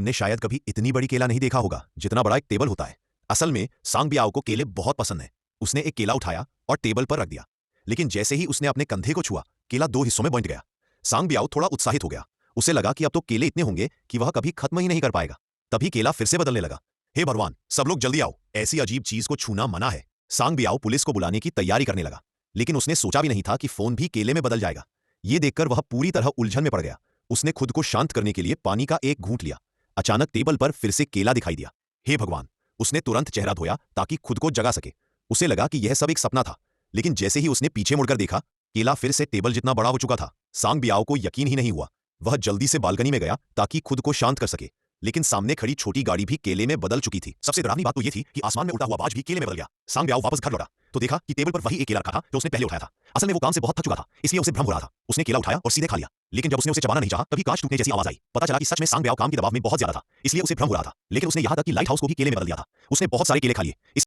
तुमने शायद कभी इतनी बड़ी केला नहीं देखा होगा जितना बड़ा एक टेबल होता है। असल में सांग बियाओ को केले बहुत पसंद है। उसने एक केला उठाया और टेबल पर रख दिया, लेकिन जैसे ही उसने अपने कंधे को छुआ, केला दो हिस्सों में बंट गया। सांग बियाओ थोड़ा उत्साहित हो गया। उसे लगा कि अब तो केले इतने होंगे कि वह कभी खत्म ही नहीं कर पाएगा। तभी केला फिर से बदलने लगा। हे भगवान, सब लोग जल्दी आओ, ऐसी अजीब चीज को छूना मना है। सांग बियाओ पुलिस को बुलाने की तैयारी करने लगा, लेकिन उसने सोचा भी नहीं था कि फोन भी केले में बदल जाएगा। ये देखकर वह पूरी तरह उलझन में पड़ गया। उसने खुद को शांत करने के लिए पानी का एक घूंट लिया। अचानक टेबल पर फिर से केला दिखाई दिया। हे भगवान, उसने तुरंत चेहरा धोया ताकि खुद को जगा सके। उसे लगा कि यह सब एक सपना था, लेकिन जैसे ही उसने पीछे मुड़कर देखा, केला फिर से टेबल जितना बड़ा हो चुका था। सांग बियाओ को यकीन ही नहीं हुआ। वह जल्दी से बालकनी में गया ताकि खुद को शांत कर सके, लेकिन सामने खड़ी छोटी गाड़ी भी केले में बदल चुकी थी। सबसे डरावनी बात तो यह थी कि आसमान में उड़ता हुआ बाज भी केले में बदल गया। सांग बियाओ वापस घर लौटा तो देखा कि टेबल पर वही एक केला रखा था जो उसने पहले उठाया था। असल में वो काम से बहुत थक चुका था, इसलिए उसे भ्रम हो रहा था। उसने केला उठाया और सीधे खा लिया, लेकिन जब उसने उसे चबाना नहीं चाहा, तभी कांच टूटने जैसी आवाज आई। पता चला कि सच में सांग बियाओ काम के दबाव में बहुत ज्यादा था, इसलिए उसे भ्रम हो रहा था। लेकिन उसने यहां तक कि लाइट हाउस को भी केले में बदल दिया था। उसने बहुत सारे केले खा लिए।